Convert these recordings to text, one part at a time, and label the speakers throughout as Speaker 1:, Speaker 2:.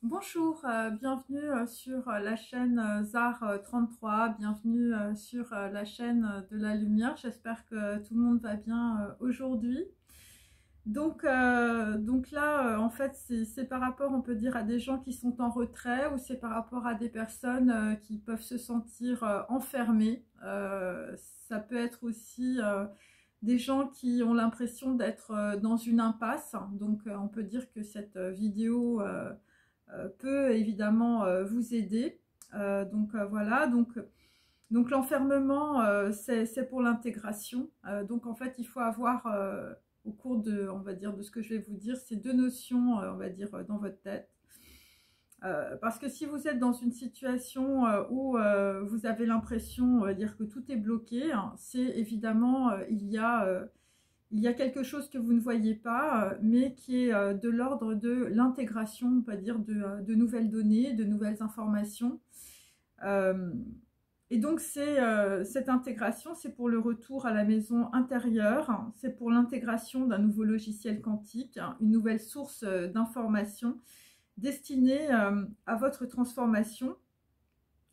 Speaker 1: Bonjour, bienvenue sur la chaîne ZAR 33, bienvenue sur la chaîne de la lumière. J'espère que tout le monde va bien aujourd'hui. Donc là, en fait, c'est par rapport, on peut dire, à des gens qui sont en retrait ou c'est par rapport à des personnes qui peuvent se sentir enfermées. Ça peut être aussi des gens qui ont l'impression d'être dans une impasse. Donc on peut dire que cette vidéo peut évidemment vous aider. Voilà, donc l'enfermement, c'est pour l'intégration. Donc en fait, il faut avoir, au cours de, on va dire, de ce que je vais vous dire, ces deux notions, on va dire, dans votre tête. Parce que si vous êtes dans une situation où vous avez l'impression, on va dire, que tout est bloqué, hein, c'est évidemment, il y a quelque chose que vous ne voyez pas, mais qui est de l'ordre de l'intégration, on va dire, de nouvelles données, de nouvelles informations. Et donc cette intégration, c'est pour le retour à la maison intérieure, c'est pour l'intégration d'un nouveau logiciel quantique, une nouvelle source d'information destinée à votre transformation.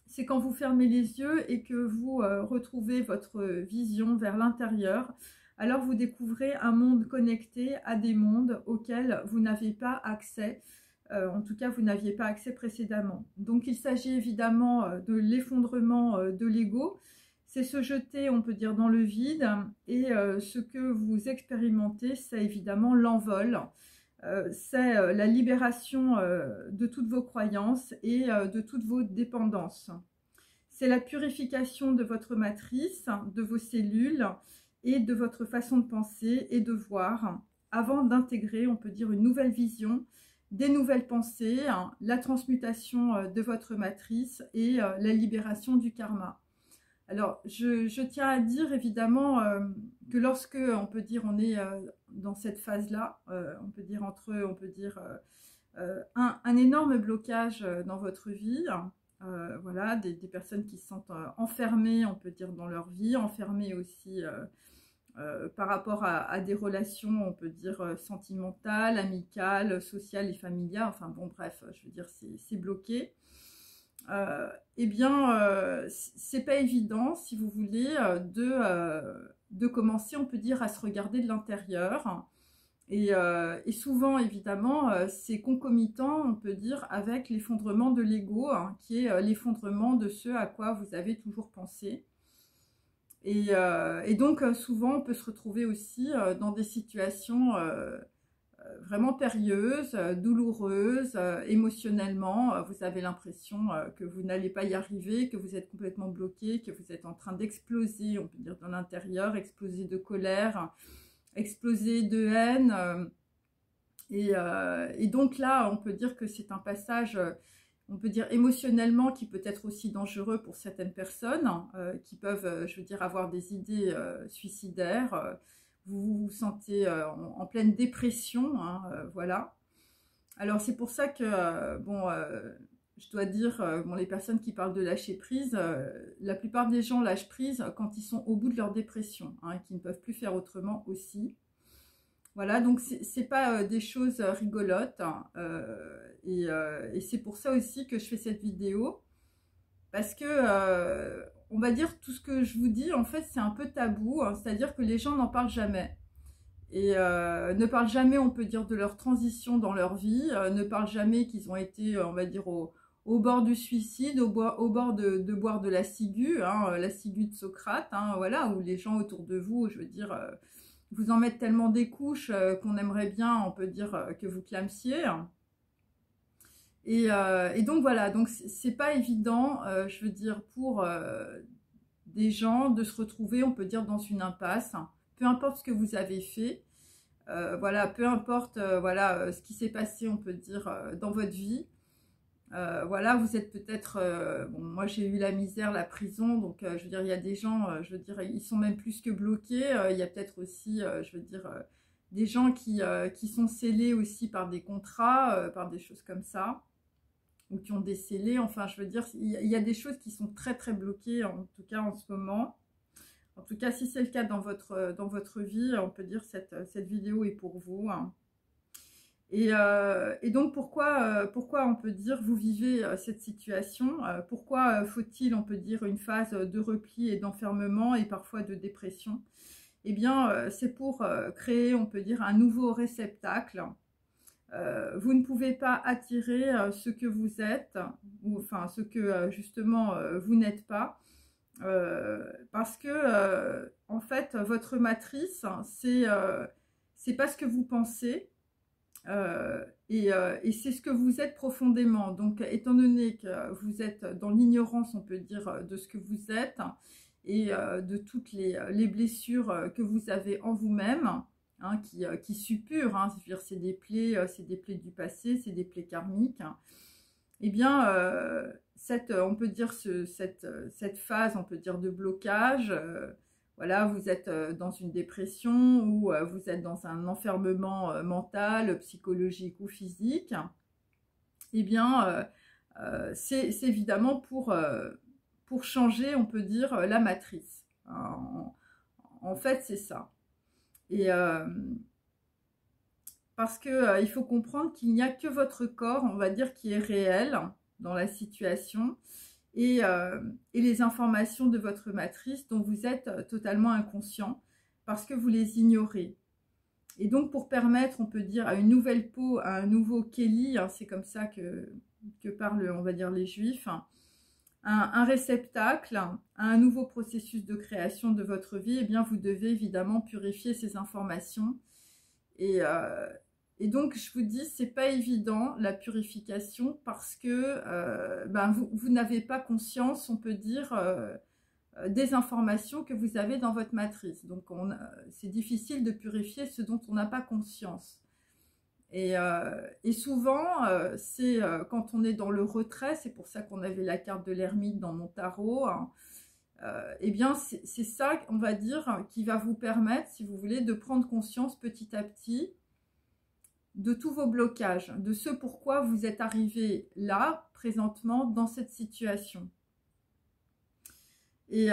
Speaker 1: C'est quand vous fermez les yeux et que vous retrouvez votre vision vers l'intérieur, alors vous découvrez un monde connecté à des mondes auxquels vous n'avez pas accès. En tout cas, vous n'aviez pas accès précédemment. Donc, il s'agit évidemment de l'effondrement de l'ego. C'est se jeter, on peut dire, dans le vide. Et ce que vous expérimentez, c'est évidemment l'envol. C'est la libération de toutes vos croyances et de toutes vos dépendances. C'est la purification de votre matrice, de vos cellules et de votre façon de penser et de voir avant d'intégrer, on peut dire, une nouvelle vision, des nouvelles pensées, la transmutation de votre matrice et la libération du karma. Alors, je tiens à dire évidemment que lorsque, on peut dire, on est dans cette phase-là, on peut dire un énorme blocage dans votre vie, voilà, des personnes qui se sentent enfermées, on peut dire, dans leur vie, enfermées aussi par rapport à des relations, on peut dire, sentimentales, amicales, sociales et familiales, enfin bon, bref, je veux dire, c'est bloqué. Eh bien, c'est pas évident, si vous voulez, de commencer, on peut dire, à se regarder de l'intérieur. Et souvent, évidemment, c'est concomitant, on peut dire, avec l'effondrement de l'ego, hein, qui est l'effondrement de ce à quoi vous avez toujours pensé. Et donc, souvent, on peut se retrouver aussi dans des situations vraiment périlleuse, douloureuse, émotionnellement. Vous avez l'impression que vous n'allez pas y arriver, que vous êtes complètement bloqué, que vous êtes en train d'exploser, on peut dire, dans l'intérieur, exploser de colère, exploser de haine. Et donc là, on peut dire que c'est un passage, on peut dire émotionnellement, qui peut être aussi dangereux pour certaines personnes, qui peuvent, je veux dire, avoir des idées suicidaires. Vous vous sentez en pleine dépression, hein, voilà. Alors c'est pour ça que, bon, je dois dire, bon, les personnes qui parlent de lâcher prise, la plupart des gens lâchent prise quand ils sont au bout de leur dépression, hein, qui ne peuvent plus faire autrement aussi. Voilà, donc c'est pas des choses rigolotes, hein, et c'est pour ça aussi que je fais cette vidéo, parce que on va dire tout ce que je vous dis, en fait, c'est un peu tabou, hein, c'est-à-dire que les gens n'en parlent jamais. Et ne parlent jamais, on peut dire, de leur transition dans leur vie, ne parlent jamais qu'ils ont été, on va dire, au bord du suicide, au bord de boire de la ciguë, hein, la ciguë de Socrate, hein, voilà, où les gens autour de vous, je veux dire, vous en mettent tellement des couches qu'on aimerait bien, on peut dire, que vous clamsiez. Et donc voilà, donc c'est pas évident, je veux dire, pour des gens de se retrouver, on peut dire, dans une impasse, peu importe ce que vous avez fait, voilà, peu importe voilà, ce qui s'est passé, on peut dire, dans votre vie. Voilà, vous êtes peut-être, bon, moi j'ai eu la misère, la prison, donc je veux dire, il y a des gens, je veux dire, ils sont même plus que bloqués. Il y a peut-être aussi, je veux dire, des gens qui sont scellés aussi par des contrats, par des choses comme ça, ou qui ont des scellés. Enfin, je veux dire, il y a des choses qui sont très très bloquées, en tout cas en ce moment. En tout cas, si c'est le cas dans votre vie, on peut dire que cette vidéo est pour vous, hein. Et donc pourquoi on peut dire vous vivez cette situation, pourquoi faut-il, on peut dire, une phase de repli et d'enfermement et parfois de dépression? Eh bien, c'est pour créer, on peut dire, un nouveau réceptacle. Vous ne pouvez pas attirer ce que vous êtes, ou enfin ce que justement vous n'êtes pas, parce que en fait votre matrice c'est pas ce que vous pensez, et c'est ce que vous êtes profondément. Donc étant donné que vous êtes dans l'ignorance, on peut dire, de ce que vous êtes, et de toutes les blessures que vous avez en vous-même, hein, qui suppurent, hein, c'est des plaies du passé, c'est des plaies karmiques, hein. Eh bien, on peut dire cette phase, on peut dire, de blocage, voilà, vous êtes dans une dépression ou vous êtes dans un enfermement mental, psychologique ou physique, eh bien, c'est évidemment pour changer, on peut dire, la matrice. En fait, c'est ça. Et parce que il faut comprendre qu'il n'y a que votre corps, on va dire, qui est réel dans la situation, et les informations de votre matrice dont vous êtes totalement inconscient parce que vous les ignorez. Et donc pour permettre, on peut dire, à une nouvelle peau, à un nouveau Kelly, hein, c'est comme ça que parlent, on va dire, les juifs, hein, un réceptacle, un nouveau processus de création de votre vie, eh bien vous devez évidemment purifier ces informations. Et donc, je vous dis, c'est pas évident, la purification, parce que vous n'avez pas conscience, on peut dire, des informations que vous avez dans votre matrice. Donc, c'est difficile de purifier ce dont on n'a pas conscience. Et souvent, c'est quand on est dans le retrait, c'est pour ça qu'on avait la carte de l'ermite dans mon tarot, hein, eh bien, c'est ça, on va dire, qui va vous permettre, si vous voulez, de prendre conscience petit à petit de tous vos blocages, de ce pourquoi vous êtes arrivé là, présentement, dans cette situation. Et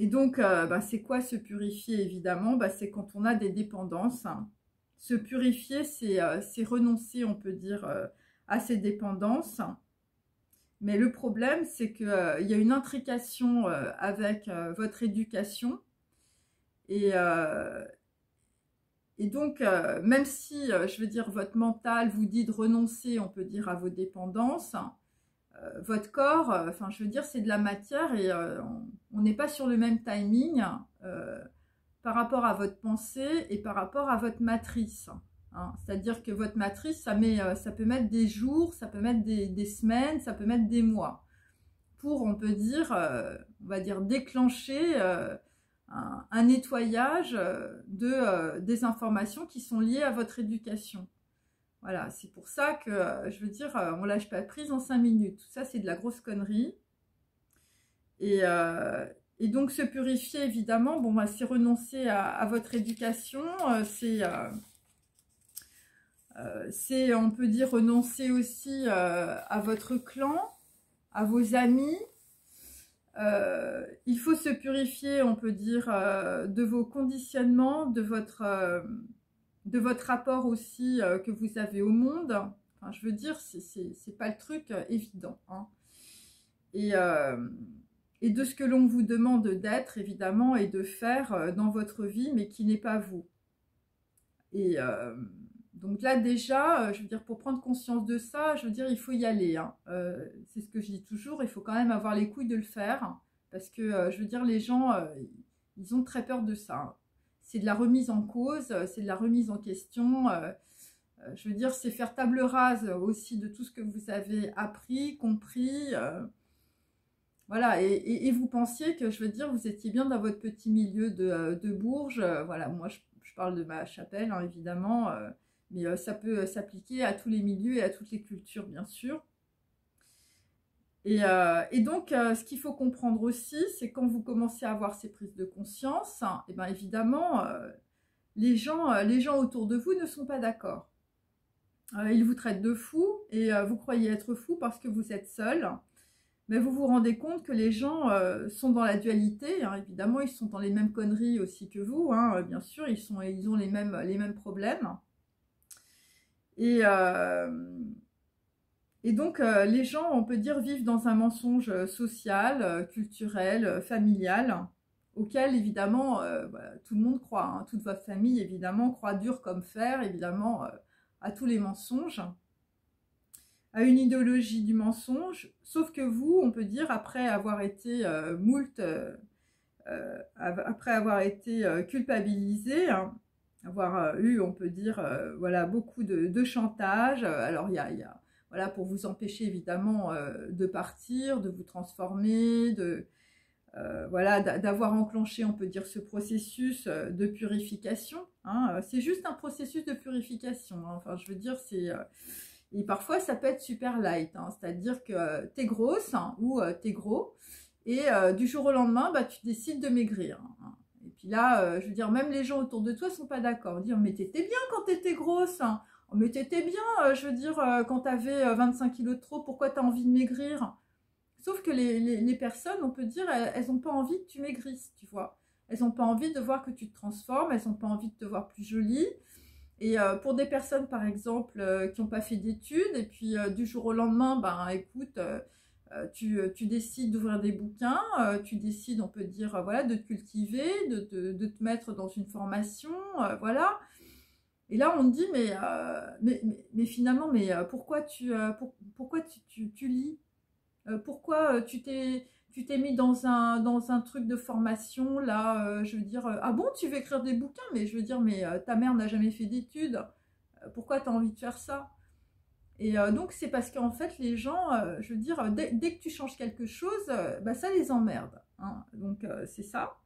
Speaker 1: donc, c'est quoi se purifier, évidemment? C'est quand on a des dépendances. Se purifier, c'est renoncer, on peut dire, à ces dépendances. Mais le problème, c'est qu'il y a une intrication avec votre éducation. Et donc, même si, je veux dire, votre mental vous dit de renoncer, on peut dire, à vos dépendances, votre corps, enfin, je veux dire, c'est de la matière et on n'est pas sur le même timing par rapport à votre pensée et par rapport à votre matrice. Hein. C'est-à-dire que votre matrice, ça peut mettre des jours, ça peut mettre des semaines, ça peut mettre des mois pour, on peut dire, on va dire, déclencher un nettoyage des informations qui sont liées à votre éducation. Voilà, c'est pour ça que, je veux dire, on lâche pas prise en 5 minutes. Tout ça, c'est de la grosse connerie. Et donc, se purifier, évidemment, c'est renoncer à votre éducation. On peut dire, renoncer aussi à votre clan, à vos amis. Il faut se purifier, on peut dire, de vos conditionnements, de votre rapport aussi que vous avez au monde. Enfin, je veux dire, c'est pas le truc évident, hein. Et de ce que l'on vous demande d'être, évidemment, et de faire dans votre vie, mais qui n'est pas vous. Et donc là, déjà, je veux dire, pour prendre conscience de ça, je veux dire, il faut y aller, hein. C'est ce que je dis toujours, il faut quand même avoir les couilles de le faire, parce que, je veux dire, les gens, ils ont très peur de ça. C'est de la remise en cause, c'est de la remise en question. Je veux dire, c'est faire table rase aussi de tout ce que vous avez appris, compris. Voilà, et vous pensiez que, je veux dire, vous étiez bien dans votre petit milieu de Bourges. Voilà, moi, je parle de ma chapelle, hein, évidemment. Mais ça peut s'appliquer à tous les milieux et à toutes les cultures, bien sûr. Et donc, ce qu'il faut comprendre aussi, c'est quand vous commencez à avoir ces prises de conscience, hein, et bien évidemment, les gens autour de vous ne sont pas d'accord. Ils vous traitent de fou et vous croyez être fou parce que vous êtes seul. mais vous vous rendez compte que les gens sont dans la dualité, hein, évidemment, ils sont dans les mêmes conneries aussi que vous, hein, bien sûr, ils ont les mêmes problèmes. Et donc, les gens, on peut dire, vivent dans un mensonge social, culturel, familial, auquel, évidemment, tout le monde croit, hein, toute votre famille, évidemment, croit dur comme fer, évidemment, à tous les mensonges, à une idéologie du mensonge, sauf que vous, on peut dire, après avoir été après avoir été culpabilisé, hein, avoir eu, on peut dire, voilà, beaucoup de chantage. Alors, il y a voilà, pour vous empêcher, évidemment, de partir, de vous transformer, voilà, d'avoir enclenché, on peut dire, ce processus de purification. Hein. C'est juste un processus de purification. Hein. Enfin, je veux dire, et parfois, ça peut être super light. Hein. C'est-à-dire que t'es grosse, hein, ou t'es gros, et du jour au lendemain, bah, tu décides de maigrir. Hein. Et puis là, je veux dire, même les gens autour de toi ne sont pas d'accord. Dire, mais t'étais bien quand t'étais grosse. Hein. Oh, mais t'étais bien, je veux dire, quand t'avais 25 kilos de trop, pourquoi t'as envie de maigrir? Sauf que les personnes, on peut dire, elles n'ont pas envie que tu maigrisses, tu vois. Elles n'ont pas envie de voir que tu te transformes, elles n'ont pas envie de te voir plus jolie. Et pour des personnes, par exemple, qui n'ont pas fait d'études, et puis du jour au lendemain, ben écoute, tu décides d'ouvrir des bouquins, tu décides, on peut dire, voilà, de te cultiver, de te mettre dans une formation, voilà. Et là, on te dit, mais finalement, pourquoi pourquoi tu lis? Pourquoi tu t'es mis dans un truc de formation, là, je veux dire, ah bon, tu veux écrire des bouquins? Mais je veux dire, mais ta mère n'a jamais fait d'études, pourquoi tu as envie de faire ça? Et donc, c'est parce qu'en fait, les gens, je veux dire, dès que tu changes quelque chose, bah, ça les emmerde. Hein. Donc, c'est ça.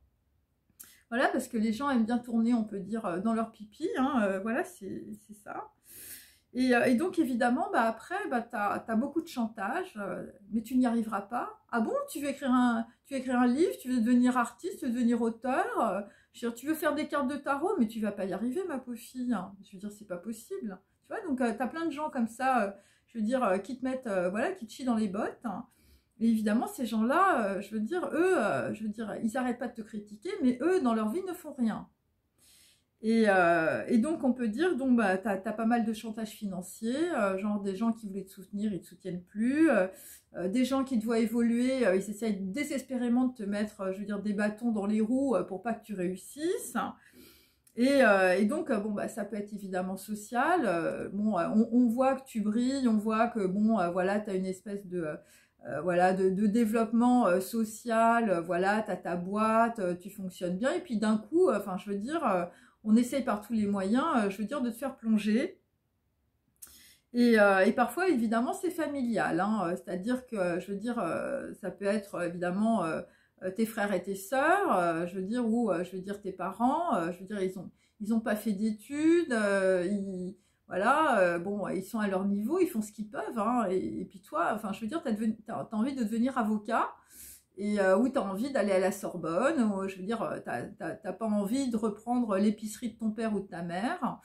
Speaker 1: Voilà, parce que les gens aiment bien tourner, on peut dire, dans leur pipi. Hein, voilà, c'est ça. Et donc, évidemment, bah, après, bah, tu as beaucoup de chantage, mais tu n'y arriveras pas. Ah bon, tu veux écrire un livre, tu veux devenir artiste, tu veux devenir auteur, je veux dire, tu veux faire des cartes de tarot, mais tu vas pas y arriver, ma pauvre fille. Hein. Je veux dire, c'est pas possible. Tu vois, donc, tu as plein de gens comme ça, je veux dire, qui te mettent, voilà, qui te chient dans les bottes. Hein. Et évidemment, ces gens-là, je veux dire, eux, je veux dire, ils n'arrêtent pas de te critiquer, mais eux, dans leur vie, ne font rien. Et donc, on peut dire, donc, bah, tu as pas mal de chantage financier, genre des gens qui voulaient te soutenir, ils ne te soutiennent plus, des gens qui te voient évoluer, ils essayent désespérément de te mettre, je veux dire, des bâtons dans les roues pour pas que tu réussisses. Et donc, bon, bah, ça peut être évidemment social. Bon, on voit que tu brilles, on voit que, bon, voilà, tu as une espèce voilà, de développement social, voilà, tu as ta boîte, tu fonctionnes bien, et puis d'un coup, enfin, je veux dire, on essaye par tous les moyens, je veux dire, de te faire plonger. Et parfois, évidemment, c'est familial, hein, c'est-à-dire que, je veux dire, ça peut être, évidemment, tes frères et tes sœurs, je veux dire, ou, je veux dire, tes parents, je veux dire, ils ont pas fait d'études, voilà, bon, ils sont à leur niveau, ils font ce qu'ils peuvent, hein, et puis toi, enfin, je veux dire, t'as envie de devenir avocat, et ou tu as envie d'aller à la Sorbonne, ou, je veux dire, t'as pas envie de reprendre l'épicerie de ton père ou de ta mère,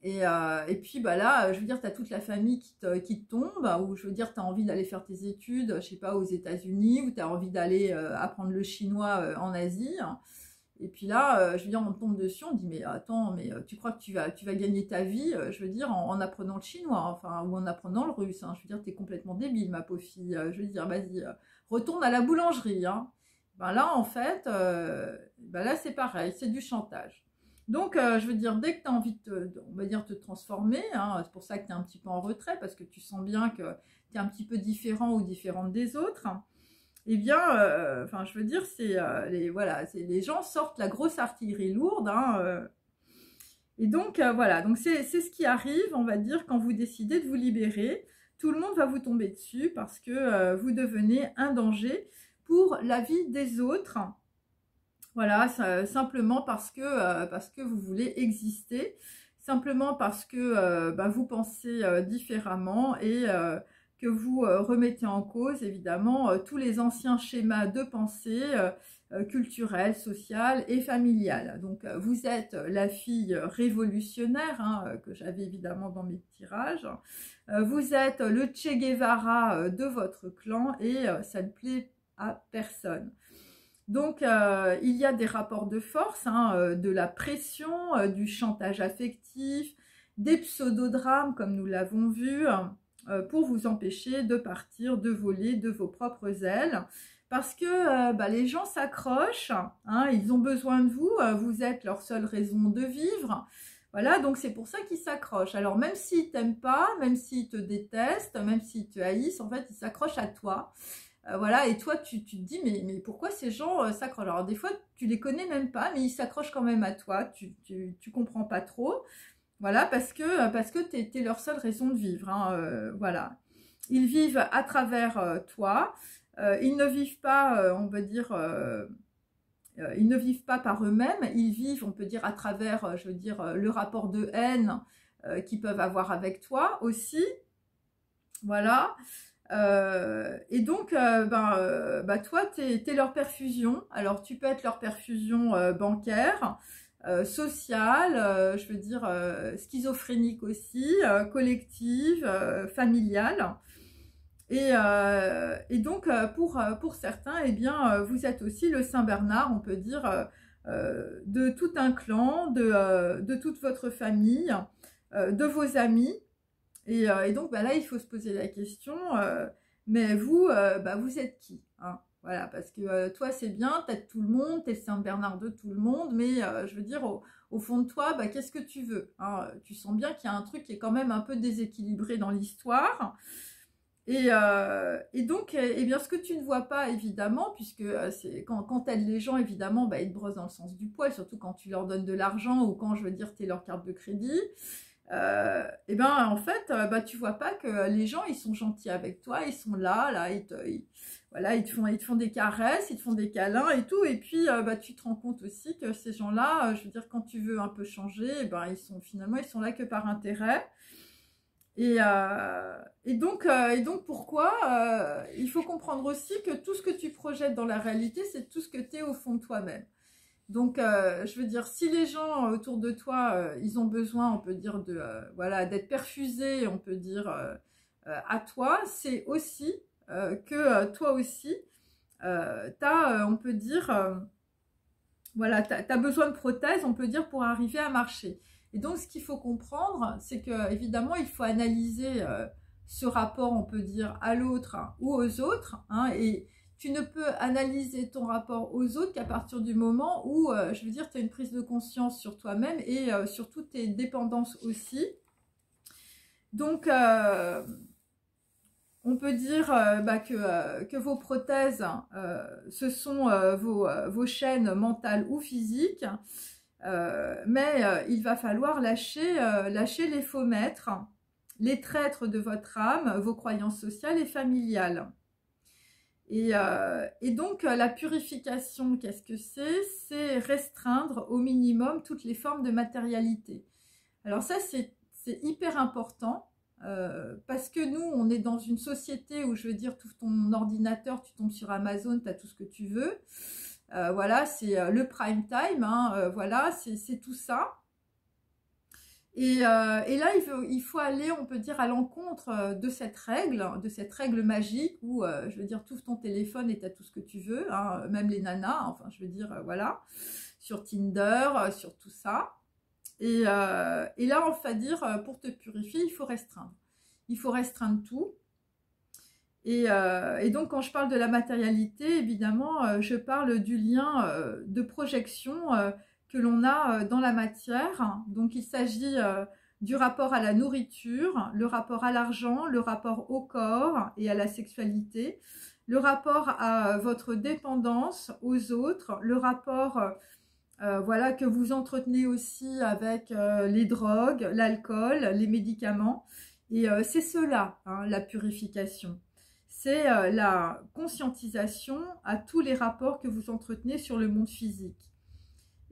Speaker 1: et puis bah là, je veux dire, tu as toute la famille qui te tombe, ou je veux dire, tu as envie d'aller faire tes études, je sais pas, aux États-Unis, ou tu as envie d'aller apprendre le chinois en Asie. Et puis là, je veux dire, on tombe dessus, on dit, mais attends, mais tu crois que tu vas gagner ta vie, je veux dire, en apprenant le chinois, enfin, ou en apprenant le russe. Hein. Je veux dire, tu es complètement débile, ma pauvre fille. Je veux dire, vas-y, retourne à la boulangerie. Hein. Ben là, en fait, ben là, c'est pareil, c'est du chantage. Donc, je veux dire, dès que tu as envie on va dire, te transformer, hein, c'est pour ça que tu es un petit peu en retrait, parce que tu sens bien que tu es un petit peu différent ou différente des autres. Eh bien, enfin, je veux dire, voilà, les gens sortent la grosse artillerie lourde. Hein, et donc, voilà, donc c'est ce qui arrive, on va dire, quand vous décidez de vous libérer. Tout le monde va vous tomber dessus parce que vous devenez un danger pour la vie des autres. Voilà, simplement parce que vous voulez exister, simplement parce que bah, vous pensez différemment, et que vous remettez en cause, évidemment, tous les anciens schémas de pensée culturelle, sociale et familiale. Donc vous êtes la fille révolutionnaire, hein, que j'avais évidemment dans mes tirages. Vous êtes le Che Guevara de votre clan et ça ne plaît à personne. Donc il y a des rapports de force, hein, de la pression, du chantage affectif, des pseudodrames comme nous l'avons vu, pour vous empêcher de partir, de voler de vos propres ailes. Parce que les gens s'accrochent, hein, ils ont besoin de vous, vous êtes leur seule raison de vivre. Voilà, donc c'est pour ça qu'ils s'accrochent. Alors même s'ils t'aiment pas, même s'ils te détestent, même s'ils te haïssent, en fait, ils s'accrochent à toi. Voilà, et toi, tu te dis, mais pourquoi ces gens s'accrochent? Alors des fois, tu les connais même pas, mais ils s'accrochent quand même à toi, tu comprends pas trop. Voilà, parce que t'es leur seule raison de vivre, hein, voilà. Ils vivent à travers toi. Ils ne vivent pas, on peut dire, ils ne vivent pas par eux-mêmes, ils vivent, on peut dire, à travers, je veux dire, le rapport de haine qu'ils peuvent avoir avec toi aussi. Voilà. Et donc, toi, t'es leur perfusion. Alors, tu peux être leur perfusion bancaire, sociale, je veux dire, schizophrénique aussi, collective, familiale. Et donc, pour certains, eh bien, vous êtes aussi le Saint-Bernard, on peut dire, de tout un clan, de toute votre famille, de vos amis. Et donc, là, il faut se poser la question, mais vous, vous êtes qui, hein? Voilà, parce que toi, c'est bien, t'aides tout le monde, t'es le Saint-Bernard de tout le monde, mais je veux dire, au fond de toi, qu'est-ce que tu veux, hein? Tu sens bien qu'il y a un truc qui est quand même un peu déséquilibré dans l'histoire. Et donc, eh bien, ce que tu ne vois pas, évidemment, puisque c'est quand tu aides les gens, évidemment, ils te brossent dans le sens du poil, surtout quand tu leur donnes de l'argent ou quand, je veux dire, tu es leur carte de crédit. Et ben, en fait, tu vois pas que les gens, ils sont gentils avec toi, ils sont là, voilà, ils te font des caresses, ils te font des câlins et tout. Et puis, tu te rends compte aussi que ces gens-là, je veux dire, quand tu veux un peu changer, ils sont là que par intérêt. Et donc pourquoi il faut comprendre aussi que tout ce que tu projettes dans la réalité, c'est tout ce que tu es au fond de toi-même. Donc, je veux dire, si les gens autour de toi, ils ont besoin, on peut dire, d'être perfusés, on peut dire, à toi, c'est aussi que toi aussi, t'as, on peut dire, t'as besoin de prothèses, on peut dire, pour arriver à marcher. Et donc, ce qu'il faut comprendre, c'est que évidemment, il faut analyser ce rapport, on peut dire, à l'autre ou aux autres. Hein, et tu ne peux analyser ton rapport aux autres qu'à partir du moment où, je veux dire, tu as une prise de conscience sur toi-même et sur toutes tes dépendances aussi. Donc, on peut dire que vos prothèses, ce sont vos chaînes mentales ou physiques. Mais il va falloir lâcher les faux maîtres, les traîtres de votre âme, vos croyances sociales et familiales. Et donc, la purification, qu'est-ce que c'est? C'est restreindre au minimum toutes les formes de matérialité. Alors ça, c'est hyper important parce que nous, on est dans une société où, je veux dire, tout ton ordinateur, tu tombes sur Amazon, tu as tout ce que tu veux. Voilà, c'est le prime time, hein, voilà, c'est tout ça. Et là, il faut aller, on peut dire, à l'encontre de cette règle magique où, je veux dire, tu ouvres ton téléphone et tu as tout ce que tu veux, hein, même les nanas, enfin, je veux dire, voilà, sur Tinder, sur tout ça. Et là, on va dire, pour te purifier, il faut restreindre. Il faut restreindre tout. Et donc, quand je parle de la matérialité, évidemment, je parle du lien de projection que l'on a dans la matière. Donc, il s'agit du rapport à la nourriture, le rapport à l'argent, le rapport au corps et à la sexualité, le rapport à votre dépendance aux autres, le rapport que vous entretenez aussi avec les drogues, l'alcool, les médicaments. Et c'est cela, hein, la purification. C'est la conscientisation à tous les rapports que vous entretenez sur le monde physique.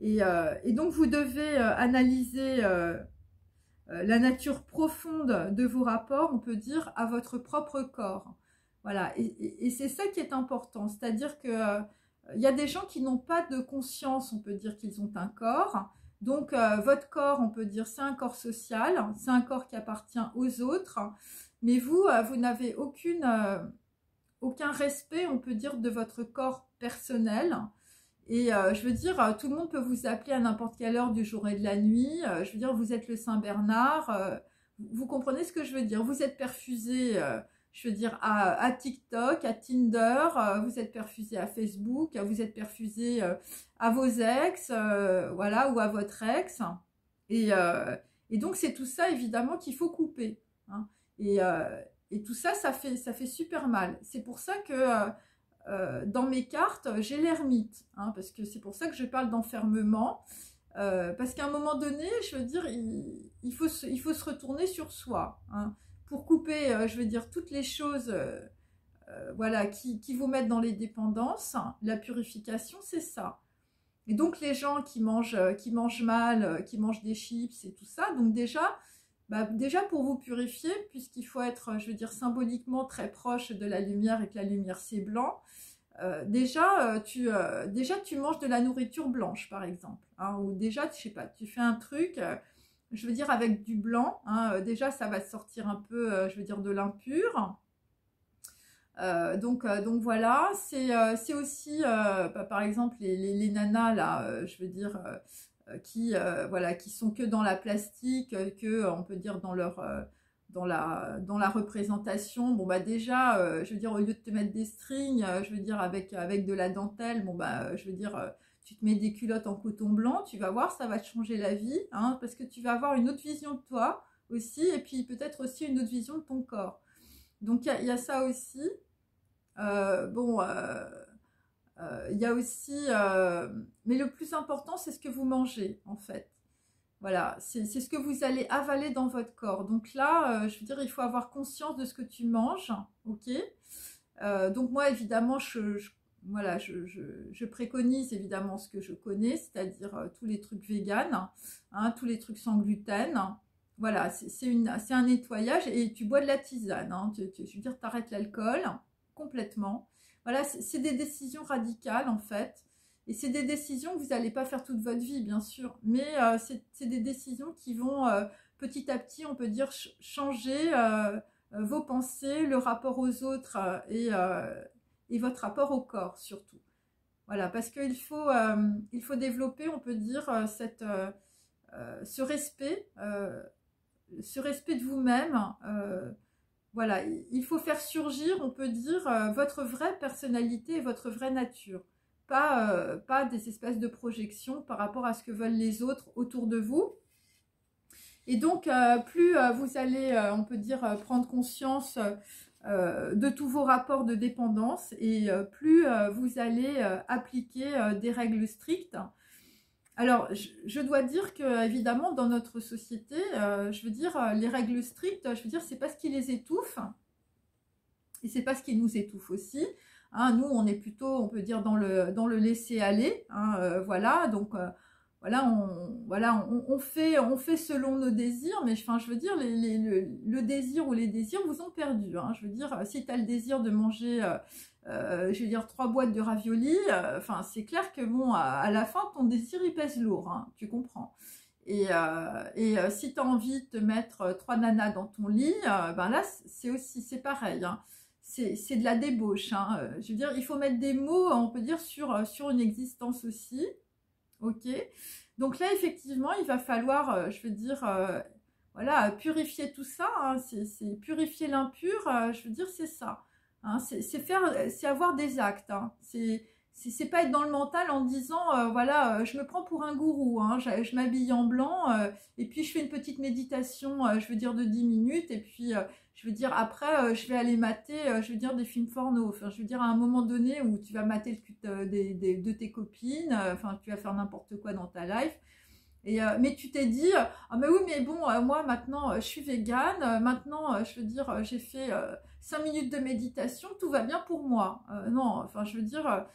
Speaker 1: Et donc, vous devez analyser la nature profonde de vos rapports, on peut dire, à votre propre corps. Voilà, et c'est ça qui est important, c'est-à-dire que il y a des gens qui n'ont pas de conscience, on peut dire qu'ils ont un corps. Donc, votre corps, on peut dire, c'est un corps social, c'est un corps qui appartient aux autres. Mais vous, vous n'avez aucun respect, on peut dire, de votre corps personnel. Et je veux dire, tout le monde peut vous appeler à n'importe quelle heure du jour et de la nuit. Je veux dire, vous êtes le Saint-Bernard. Vous comprenez ce que je veux dire? Vous êtes perfusé, je veux dire, à TikTok, à Tinder. Vous êtes perfusé à Facebook. Vous êtes perfusé à vos ex, voilà, ou à votre ex. Et donc, c'est tout ça, évidemment, qu'il faut couper. Hein. Et tout ça, ça fait super mal. C'est pour ça que... dans mes cartes, j'ai l'ermite, hein, parce que c'est pour ça que je parle d'enfermement, parce qu'à un moment donné, je veux dire, il faut se retourner sur soi, hein, pour couper, je veux dire, toutes les choses voilà, qui vous mettent dans les dépendances. La purification, c'est ça. Et donc, les gens qui mangent mal, qui mangent des chips et tout ça, donc déjà pour vous purifier, puisqu'il faut être, je veux dire, symboliquement très proche de la lumière et que la lumière c'est blanc, déjà tu manges de la nourriture blanche par exemple, hein, ou déjà, je sais pas, tu fais un truc, je veux dire avec du blanc, hein, déjà ça va sortir un peu, je veux dire, de l'impur. Donc voilà, c'est aussi, par exemple, les nanas là, je veux dire, voilà, qui sont que dans la plastique, que on peut dire dans leur dans la représentation. Bon bah déjà, je veux dire, au lieu de te mettre des strings, je veux dire avec de la dentelle, bon bah je veux dire, tu te mets des culottes en coton blanc, tu vas voir, ça va te changer la vie, hein, parce que tu vas avoir une autre vision de toi aussi, et puis peut-être aussi une autre vision de ton corps. Donc il y a ça aussi. Bon. Il y a aussi, mais le plus important, c'est ce que vous mangez, en fait. Voilà, c'est ce que vous allez avaler dans votre corps. Donc là, je veux dire, il faut avoir conscience de ce que tu manges, ok? Donc moi, évidemment, voilà, je préconise évidemment ce que je connais, c'est-à-dire tous les trucs véganes, hein, tous les trucs sans gluten. Voilà, c'est un nettoyage et tu bois de la tisane. Hein, je veux dire, tu arrêtes l'alcool complètement. Voilà, c'est des décisions radicales en fait. Et c'est des décisions que vous n'allez pas faire toute votre vie, bien sûr. Mais c'est des décisions qui vont petit à petit, on peut dire, changer vos pensées, le rapport aux autres et votre rapport au corps surtout. Voilà, parce qu'il faut développer, on peut dire, ce respect de vous-même. Voilà, il faut faire surgir, on peut dire, votre vraie personnalité et votre vraie nature. Pas des espèces de projections par rapport à ce que veulent les autres autour de vous. Et donc, plus vous allez, on peut dire, prendre conscience de tous vos rapports de dépendance et plus vous allez appliquer des règles strictes. Alors, je dois dire que, évidemment, dans notre société, je veux dire, les règles strictes, je veux dire, c'est pas ce qui les étouffe, et c'est pas ce qui nous étouffe aussi. Hein, nous, on est plutôt, on peut dire, dans le laisser-aller, hein, voilà, donc, voilà, on fait selon nos désirs, mais enfin, je veux dire, le désir ou les désirs vous ont perdu, hein, je veux dire, si tu as le désir de manger... je veux dire 3 boîtes de raviolis, enfin c'est clair que bon, à la fin ton désir il pèse lourd, hein, tu comprends. Et si tu as envie de te mettre 3 nanas dans ton lit, ben là c'est pareil, hein. C'est de la débauche, hein. Je veux dire, il faut mettre des mots, on peut dire, sur une existence aussi, ok. Donc là effectivement il va falloir, je veux dire, voilà, purifier tout ça, hein. C'est purifier l'impur, je veux dire, c'est ça. Hein, c'est avoir des actes. Hein. C'est pas être dans le mental en disant voilà, je me prends pour un gourou. Hein, je m'habille en blanc et puis je fais une petite méditation. Je veux dire de 10 minutes et puis je veux dire après je vais aller mater. Je veux dire des films porno. Enfin, je veux dire à un moment donné où tu vas mater le cul de tes copines. Enfin, tu vas faire n'importe quoi dans ta life. Mais tu t'es dit, ah mais oui, mais bon, moi maintenant je suis végane, maintenant je veux dire, j'ai fait 5 minutes de méditation, tout va bien pour moi. Non, enfin je veux dire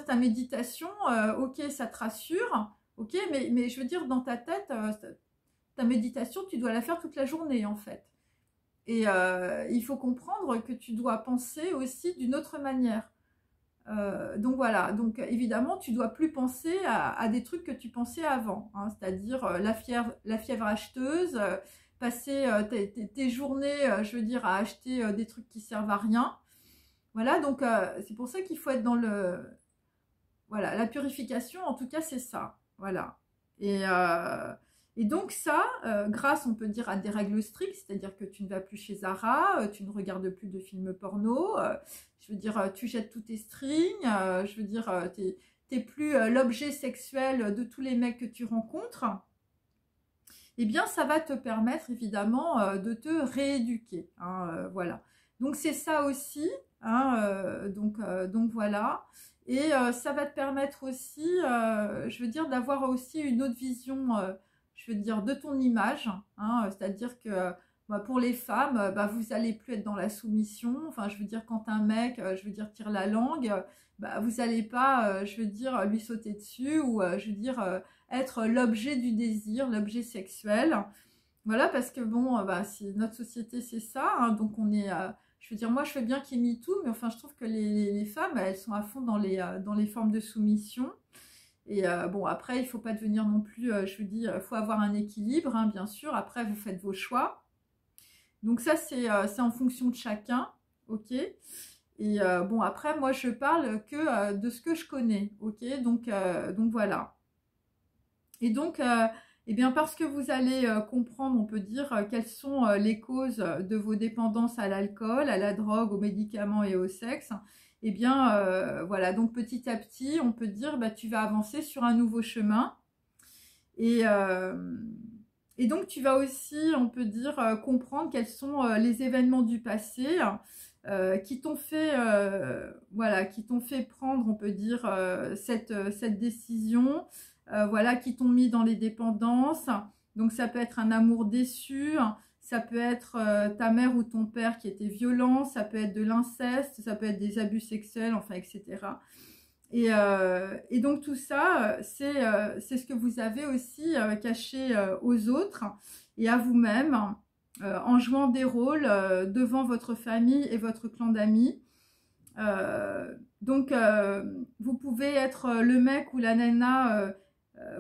Speaker 1: ta méditation, ok, ça te rassure, ok, mais je veux dire, dans ta tête, ta méditation, tu dois la faire toute la journée en fait. Et il faut comprendre que tu dois penser aussi d'une autre manière. Donc voilà, donc évidemment, tu dois plus penser à des trucs que tu pensais avant, hein, c'est-à-dire la fièvre acheteuse, passer tes journées, je veux dire, à acheter des trucs qui servent à rien. Voilà, donc c'est pour ça qu'il faut être dans le... Voilà, la purification, en tout cas, c'est ça. Voilà. Et donc ça, grâce, on peut dire, à des règles strictes, c'est-à-dire que tu ne vas plus chez Zara, tu ne regardes plus de films porno, je veux dire, tu jettes tous tes strings, je veux dire, t'es plus l'objet sexuel de tous les mecs que tu rencontres. Eh bien, ça va te permettre, évidemment, de te rééduquer. Hein, voilà. Donc, c'est ça aussi. Hein, donc, voilà. Et ça va te permettre aussi, je veux dire, d'avoir aussi une autre vision, je veux dire, de ton image. Hein, c'est-à-dire que pour les femmes, vous allez plus être dans la soumission. Enfin, je veux dire, quand un mec, je veux dire, tire la langue, vous n'allez pas, je veux dire, lui sauter dessus ou, je veux dire, être l'objet du désir, l'objet sexuel. Voilà, parce que bon, notre société, c'est ça. Hein, donc, on est... je veux dire, moi, je veux bien qu'il y ait MeToo, mais enfin, je trouve que les femmes, elles sont à fond dans les formes de soumission. Et bon, après, il ne faut pas devenir non plus, je vous dis, il faut avoir un équilibre, hein, bien sûr. Après, vous faites vos choix. Donc ça, c'est en fonction de chacun, ok. Et bon, après, moi, je parle que de ce que je connais, ok. Donc voilà. Et donc, eh bien, parce que vous allez comprendre, on peut dire, quelles sont les causes de vos dépendances à l'alcool, à la drogue, aux médicaments et au sexe, eh bien, voilà, donc petit à petit, on peut dire, tu vas avancer sur un nouveau chemin. Et donc, tu vas aussi, on peut dire, comprendre quels sont les événements du passé qui t'ont fait, voilà, qui t'ont fait prendre, on peut dire, cette décision. Voilà, qui t'ont mis dans les dépendances. Donc ça peut être un amour déçu, ça peut être ta mère ou ton père qui était violent, ça peut être de l'inceste, ça peut être des abus sexuels, enfin, etc. Et donc tout ça, c'est ce que vous avez aussi caché aux autres et à vous-même en jouant des rôles devant votre famille et votre clan d'amis. Donc vous pouvez être le mec ou la nana...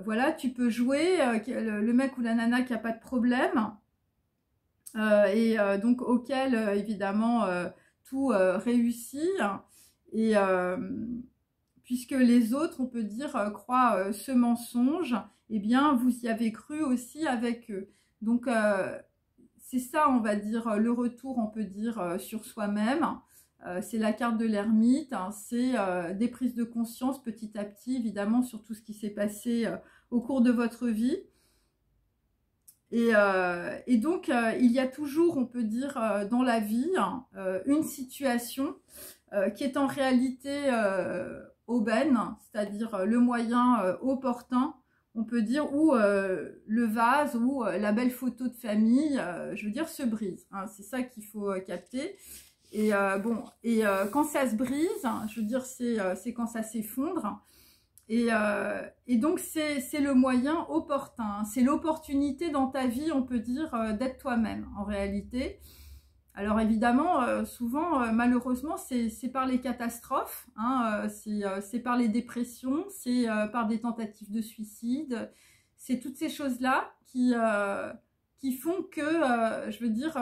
Speaker 1: voilà, tu peux jouer le mec ou la nana qui n'a pas de problème et donc auquel évidemment tout réussit et puisque les autres, on peut dire, croient ce mensonge, eh bien vous y avez cru aussi avec eux. Donc c'est ça, on va dire, le retour, on peut dire, sur soi-même. C'est la carte de l'ermite, hein, c'est des prises de conscience petit à petit, évidemment, sur tout ce qui s'est passé au cours de votre vie. Et donc, il y a toujours, on peut dire, dans la vie, une situation qui est en réalité aubaine, c'est-à-dire le moyen opportun, on peut dire, où le vase ou la belle photo de famille, je veux dire, se brise. Hein, c'est ça qu'il faut capter. Et bon, et quand ça se brise, je veux dire, c'est quand ça s'effondre. Et donc, c'est le moyen opportun. C'est l'opportunité dans ta vie, on peut dire, d'être toi-même, en réalité. Alors, évidemment, souvent, malheureusement, c'est par les catastrophes, hein, c'est par les dépressions, c'est par des tentatives de suicide. C'est toutes ces choses-là qui font que, je veux dire,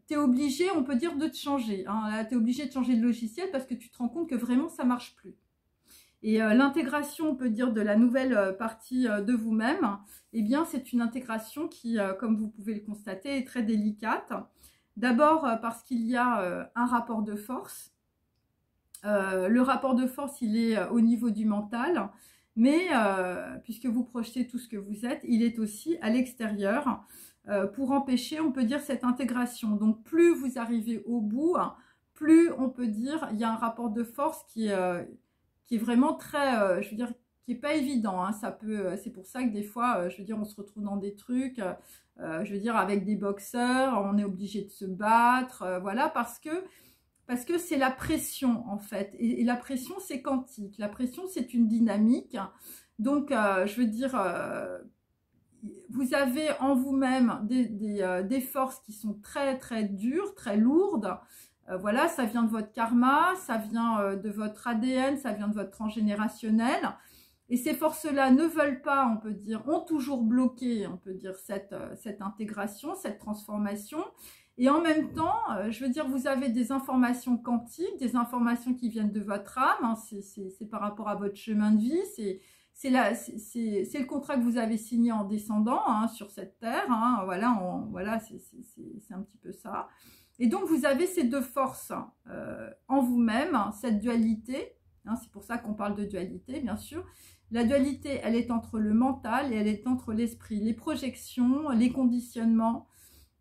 Speaker 1: t'es obligé, on peut dire, de te changer. Hein. Là, t'es obligé de changer de logiciel parce que tu te rends compte que vraiment, ça marche plus. Et l'intégration, on peut dire, de la nouvelle partie de vous-même, eh bien, c'est une intégration qui, comme vous pouvez le constater, est très délicate. D'abord parce qu'il y a un rapport de force. Le rapport de force, il est au niveau du mental, mais puisque vous projetez tout ce que vous êtes, il est aussi à l'extérieur. Pour empêcher, on peut dire, cette intégration. Donc, plus vous arrivez au bout, plus on peut dire, il y a un rapport de force qui est vraiment très, je veux dire, qui n'est pas évident. Hein. C'est pour ça que des fois, je veux dire, on se retrouve dans des trucs, je veux dire, avec des boxeurs, on est obligé de se battre, voilà, parce que c'est la pression, en fait. Et la pression, c'est quantique. La pression, c'est une dynamique. Donc, je veux dire... vous avez en vous-même des forces qui sont très très dures, très lourdes, Voilà, ça vient de votre karma, ça vient de votre ADN, ça vient de votre transgénérationnel. Et ces forces-là ne veulent pas, on peut dire, ont toujours bloqué, on peut dire, cette intégration, cette transformation. Et en même temps, je veux dire, vous avez des informations quantiques, des informations qui viennent de votre âme, hein, c'est par rapport à votre chemin de vie, c'est le contrat que vous avez signé en descendant hein, sur cette terre, hein, voilà, c'est un petit peu ça. Et donc, vous avez ces deux forces en vous-même, hein, cette dualité, hein, c'est pour ça qu'on parle de dualité, bien sûr. La dualité, elle est entre le mental et elle est entre l'esprit. Les projections, les conditionnements,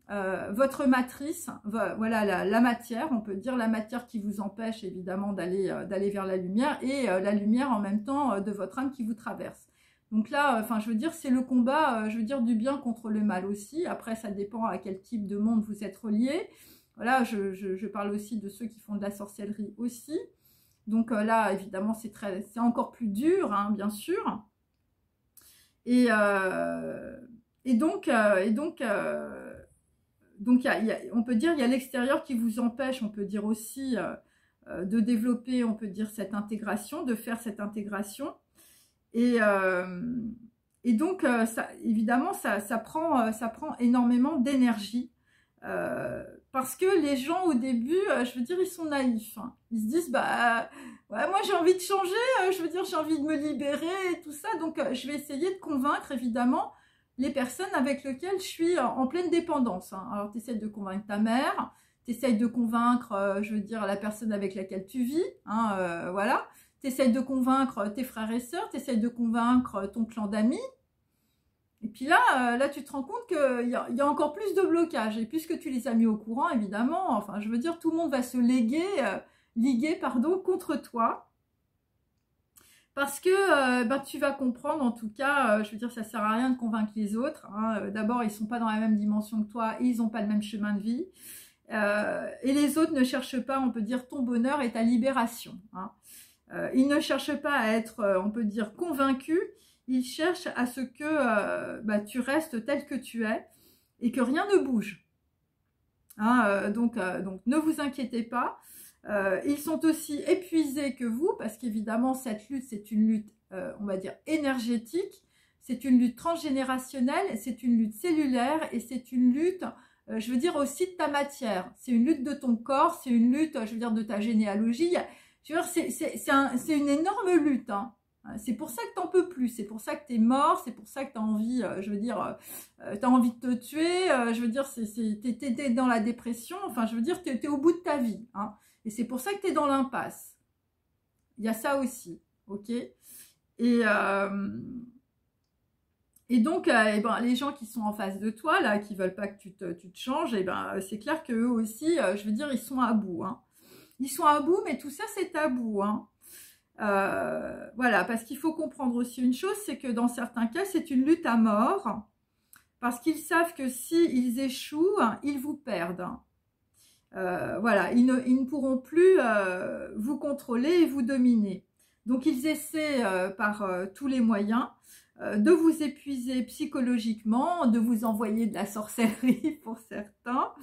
Speaker 1: votre matrice, voilà la matière, on peut dire la matière qui vous empêche évidemment d'aller vers la lumière et la lumière en même temps de votre âme qui vous traverse. Donc là, enfin, je veux dire, c'est le combat, je veux dire, du bien contre le mal aussi. Après, ça dépend à quel type de monde vous êtes relié. Voilà, je parle aussi de ceux qui font de la sorcellerie aussi. Donc là, évidemment, c'est encore plus dur, hein, bien sûr. Et donc, on peut dire il y a l'extérieur qui vous empêche, on peut dire aussi de développer, on peut dire cette intégration, de faire cette intégration. Et donc, évidemment, ça prend énormément d'énergie. Parce que les gens au début, je veux dire, ils sont naïfs. Hein. Ils se disent, bah, ouais, moi j'ai envie de changer, je veux dire, j'ai envie de me libérer et tout ça. Donc, je vais essayer de convaincre, évidemment, les personnes avec lesquelles je suis en pleine dépendance. Hein. Alors, tu essaies de convaincre ta mère, tu essaies de convaincre, je veux dire, la personne avec laquelle tu vis, hein, voilà. Tu essaies de convaincre tes frères et sœurs, tu essaies de convaincre ton clan d'amis. Et puis là, tu te rends compte qu'il y a encore plus de blocages. Et puisque tu les as mis au courant, évidemment, enfin, je veux dire, tout le monde va se liguer contre toi. Parce que tu vas comprendre, en tout cas, je veux dire, ça sert à rien de convaincre les autres. Hein. D'abord, ils ne sont pas dans la même dimension que toi et ils n'ont pas le même chemin de vie. Et les autres ne cherchent pas, on peut dire, ton bonheur et ta libération. Hein. Ils ne cherchent pas à être, on peut dire, convaincus. Ils cherchent à ce que tu restes tel que tu es et que rien ne bouge. Hein, donc, ne vous inquiétez pas. Ils sont aussi épuisés que vous parce qu'évidemment, cette lutte, c'est une lutte, on va dire, énergétique. C'est une lutte transgénérationnelle, c'est une lutte cellulaire et c'est une lutte, je veux dire, aussi de ta matière. C'est une lutte de ton corps, c'est une lutte, je veux dire, de ta généalogie. Je veux dire, c'est une énorme lutte, hein. C'est pour ça que t'en peux plus, c'est pour ça que t'es mort, c'est pour ça que t'as envie, je veux dire, t'as envie de te tuer, je veux dire, t'es dans la dépression, enfin, je veux dire, t'es au bout de ta vie, hein, et c'est pour ça que t'es dans l'impasse. Il y a ça aussi, ok? Et donc, les gens qui sont en face de toi, là, qui veulent pas que tu te changes, c'est clair qu'eux aussi, je veux dire, ils sont à bout, hein. Ils sont à bout, mais tout ça, c'est tabou, hein. Voilà, parce qu'il faut comprendre aussi une chose, c'est que dans certains cas, c'est une lutte à mort, parce qu'ils savent que s'ils échouent, ils vous perdent. Voilà, ils ne pourront plus vous contrôler et vous dominer. Donc, ils essaient par tous les moyens de vous épuiser psychologiquement, de vous envoyer de la sorcellerie pour certains,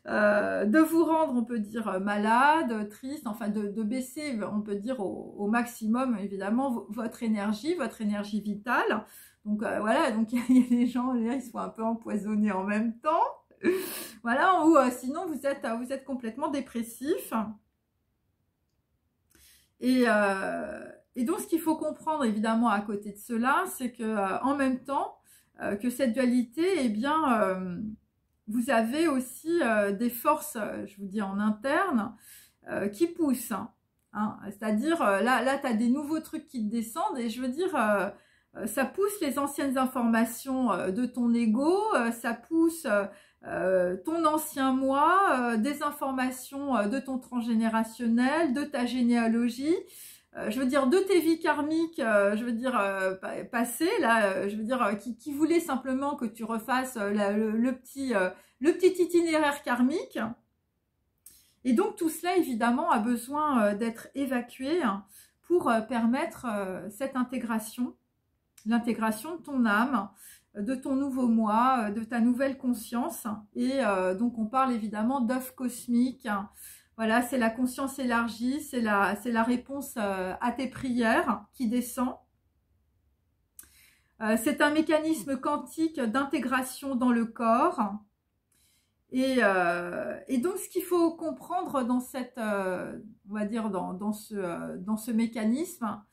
Speaker 1: de vous rendre, on peut dire, malade, triste, enfin de baisser, on peut dire, au maximum, évidemment, votre énergie vitale. Donc voilà, donc il y a des gens, là, ils sont un peu empoisonnés en même temps. Voilà, ou sinon vous êtes complètement dépressif. Et donc, ce qu'il faut comprendre, évidemment, à côté de cela, c'est que en même temps que cette dualité, eh bien, vous avez aussi des forces, je vous dis en interne, qui poussent. Hein. C'est-à-dire, là tu as des nouveaux trucs qui te descendent, et je veux dire, ça pousse les anciennes informations de ton ego, ça pousse ton ancien moi, des informations de ton transgénérationnel, de ta généalogie, je veux dire de tes vies karmiques, je veux dire passées, là, je veux dire qui voulaient simplement que tu refasses le petit itinéraire karmique. Et donc tout cela évidemment a besoin d'être évacué pour permettre cette intégration, l'intégration de ton âme, de ton nouveau moi, de ta nouvelle conscience. Et donc on parle évidemment d'œuf cosmique. Voilà, c'est la conscience élargie, c'est la réponse à tes prières qui descend. C'est un mécanisme quantique d'intégration dans le corps. Et donc, ce qu'il faut comprendre dans cette, on va dire, dans ce mécanisme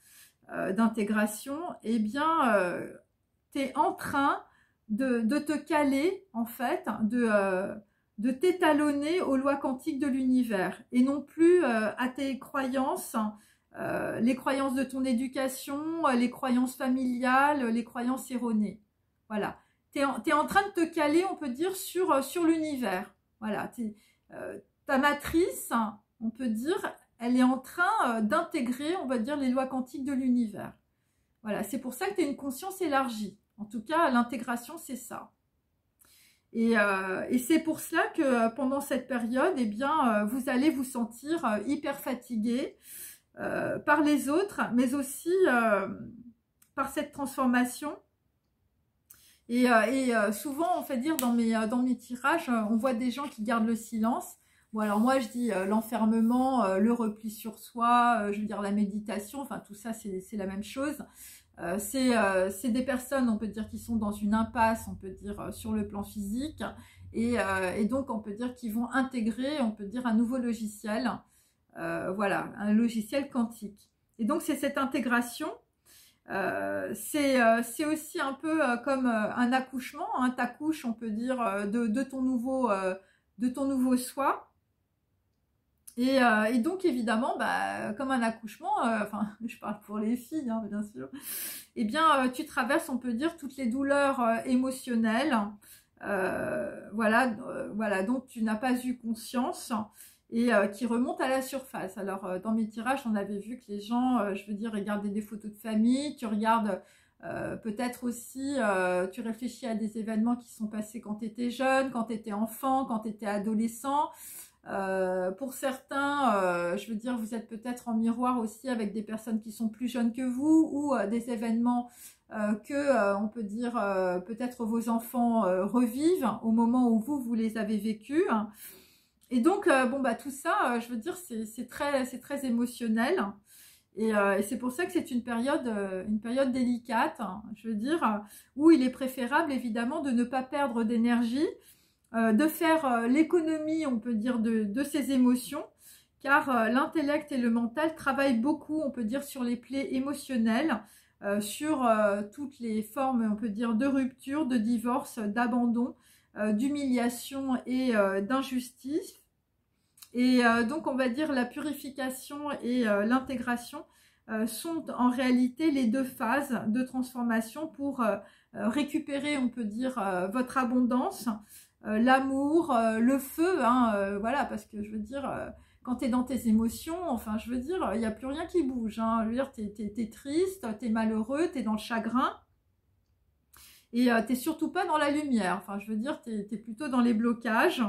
Speaker 1: d'intégration, eh bien, tu es en train de te caler, en fait, de t'étalonner aux lois quantiques de l'univers et non plus à tes croyances, les croyances de ton éducation, les croyances familiales, les croyances erronées. Voilà. Tu es en train de te caler, on peut dire, sur l'univers. Voilà. Ta matrice, on peut dire, elle est en train d'intégrer, on va dire, les lois quantiques de l'univers. Voilà. C'est pour ça que tu as une conscience élargie. En tout cas, l'intégration, c'est ça. Et c'est pour cela que pendant cette période, eh bien, vous allez vous sentir hyper fatigué par les autres, mais aussi par cette transformation. Et souvent, on fait dire dans mes tirages, on voit des gens qui gardent le silence. Bon, alors moi, je dis l'enfermement, le repli sur soi, je veux dire la méditation, enfin tout ça, c'est la même chose. C'est des personnes, on peut dire, qui sont dans une impasse, on peut dire, sur le plan physique. Et donc, on peut dire qu'ils vont intégrer, on peut dire, un nouveau logiciel. Voilà, un logiciel quantique. Et donc, c'est cette intégration. C'est aussi un peu comme un accouchement, hein, t'accouches, on peut dire, de ton nouveau soi. Et donc évidemment, bah, comme un accouchement, enfin je parle pour les filles, hein, bien sûr, eh bien tu traverses, on peut dire, toutes les douleurs émotionnelles, voilà, dont tu n'as pas eu conscience et qui remontent à la surface. Alors dans mes tirages, on avait vu que les gens, je veux dire, regardaient des photos de famille, tu regardes peut-être aussi, tu réfléchis à des événements qui sont passés quand tu étais jeune, quand tu étais enfant, quand tu étais adolescent. Pour certains, je veux dire, vous êtes peut-être en miroir aussi avec des personnes qui sont plus jeunes que vous ou des événements que, on peut dire, peut-être vos enfants revivent au moment où vous les avez vécus. Et donc, bon, bah, tout ça, je veux dire, c'est très émotionnel. Et c'est pour ça que c'est une période délicate, hein, je veux dire, où il est préférable, évidemment, de ne pas perdre d'énergie, de faire l'économie, on peut dire, de ses émotions, car l'intellect et le mental travaillent beaucoup, on peut dire, sur les plaies émotionnelles, sur toutes les formes, on peut dire, de rupture, de divorce, d'abandon, d'humiliation et d'injustice. Et donc, on va dire, la purification et l'intégration sont en réalité les deux phases de transformation pour récupérer, on peut dire, votre abondance, l'amour, le feu, hein, voilà, parce que je veux dire, quand tu es dans tes émotions, enfin, je veux dire, il n'y a plus rien qui bouge, hein, je veux dire, t'es triste, t'es malheureux, t'es dans le chagrin, et t'es surtout pas dans la lumière, enfin, je veux dire, t'es plutôt dans les blocages.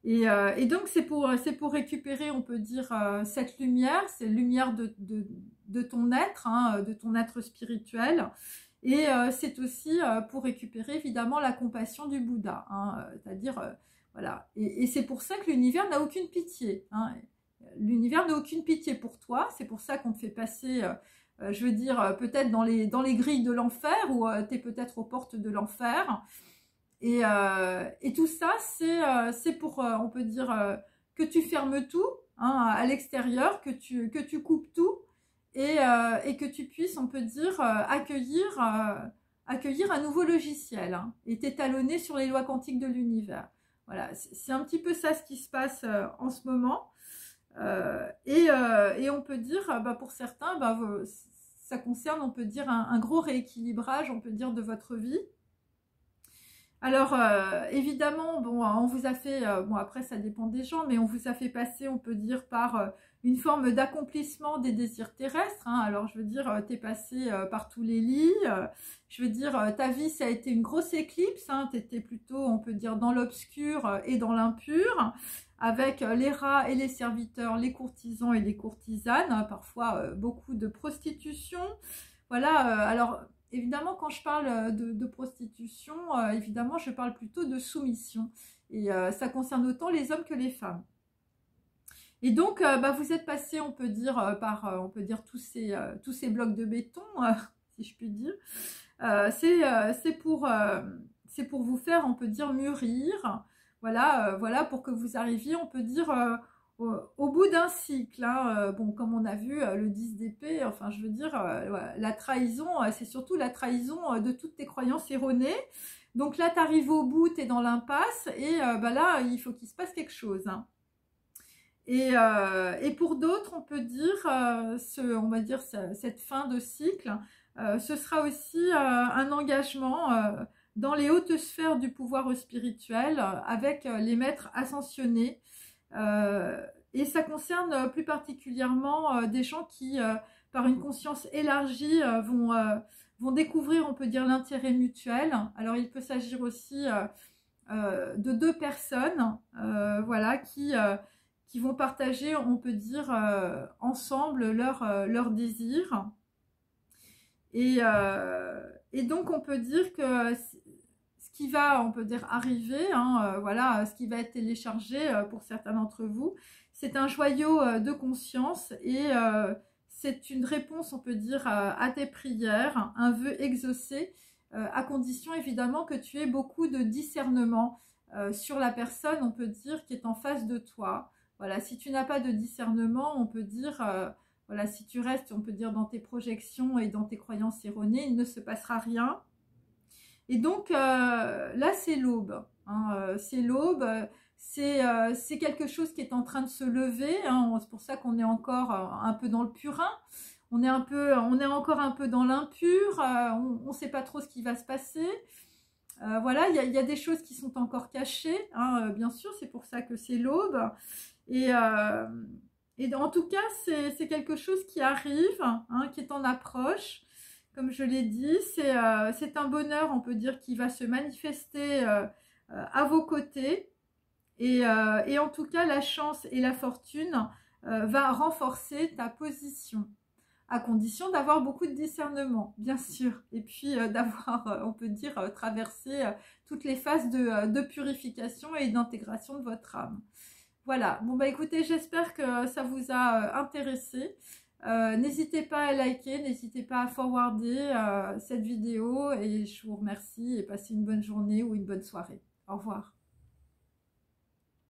Speaker 1: Et donc, c'est pour récupérer, on peut dire, cette lumière, c'est lumière de ton être, hein, de ton être spirituel. Et c'est aussi pour récupérer, évidemment, la compassion du Bouddha. Hein, c'est-à-dire, voilà. Et c'est pour ça que l'univers n'a aucune pitié. Hein. L'univers n'a aucune pitié pour toi. C'est pour ça qu'on te fait passer, je veux dire, peut-être dans les grilles de l'enfer, ou tu es peut-être aux portes de l'enfer. Et tout ça, c'est pour, on peut dire, que tu fermes tout, hein, à l'extérieur, que tu coupes tout, et que tu puisses, on peut dire, accueillir un nouveau logiciel, hein, et t'étalonner sur les lois quantiques de l'univers. Voilà, c'est un petit peu ça ce qui se passe en ce moment. Et on peut dire, bah, pour certains, bah, ça concerne, on peut dire, un gros rééquilibrage, on peut dire, de votre vie. Alors, évidemment, bon, on vous a fait, bon, après ça dépend des gens, mais on vous a fait passer, on peut dire, par une forme d'accomplissement des désirs terrestres. Hein. Alors, je veux dire, t'es passé par tous les lits. Je veux dire, ta vie, ça a été une grosse éclipse. Hein. T'étais plutôt, on peut dire, dans l'obscur et dans l'impur, avec les rats et les serviteurs, les courtisans et les courtisanes, hein, parfois beaucoup de prostitution. Voilà, alors... Évidemment, quand je parle de prostitution, évidemment, je parle plutôt de soumission. Et ça concerne autant les hommes que les femmes. Et donc, vous êtes passé, on peut dire, par tous ces blocs de béton, si je puis dire. C'est pour vous faire, on peut dire, mûrir. Voilà, voilà, pour que vous arriviez, on peut dire, au bout d'un cycle. Hein. Bon, comme on a vu, le 10 d'épée, enfin, je veux dire, ouais, la trahison, c'est surtout la trahison de toutes tes croyances erronées. Donc là, tu arrives au bout, tu es dans l'impasse, et là, il faut qu'il se passe quelque chose. Hein. Et pour d'autres, on peut dire, on va dire cette fin de cycle, ce sera aussi un engagement dans les hautes sphères du pouvoir spirituel avec les maîtres ascensionnés. Et ça concerne plus particulièrement des gens qui, par une conscience élargie, vont découvrir, on peut dire, l'intérêt mutuel. Alors, il peut s'agir aussi de deux personnes, voilà, qui vont partager, on peut dire, ensemble leur désir. Et donc, on peut dire que ce qui va, on peut dire, arriver, hein, voilà, ce qui va être téléchargé pour certains d'entre vous, c'est un joyau de conscience et c'est une réponse, on peut dire, à tes prières, un vœu exaucé, à condition évidemment que tu aies beaucoup de discernement sur la personne, on peut dire, qui est en face de toi. Voilà, si tu n'as pas de discernement, on peut dire, voilà, si tu restes, on peut dire, dans tes projections et dans tes croyances erronées, il ne se passera rien. Et donc, là, c'est l'aube. Hein, c'est l'aube, c'est quelque chose qui est en train de se lever. Hein, c'est pour ça qu'on est encore un peu dans le purin. On est encore un peu dans l'impur. On ne sait pas trop ce qui va se passer. Voilà, il y a des choses qui sont encore cachées. Hein, bien sûr, c'est pour ça que c'est l'aube. Et en tout cas, c'est quelque chose qui arrive, hein, qui est en approche. Comme je l'ai dit, c'est un bonheur, on peut dire, qui va se manifester à vos côtés. Et en tout cas, la chance et la fortune va renforcer ta position, à condition d'avoir beaucoup de discernement, bien sûr. Et puis d'avoir, on peut dire, traversé toutes les phases de purification et d'intégration de votre âme. Voilà, bon écoutez, j'espère que ça vous a intéressé. N'hésitez pas à liker, n'hésitez pas à forwarder cette vidéo et je vous remercie et passez une bonne journée ou une bonne soirée. Au revoir.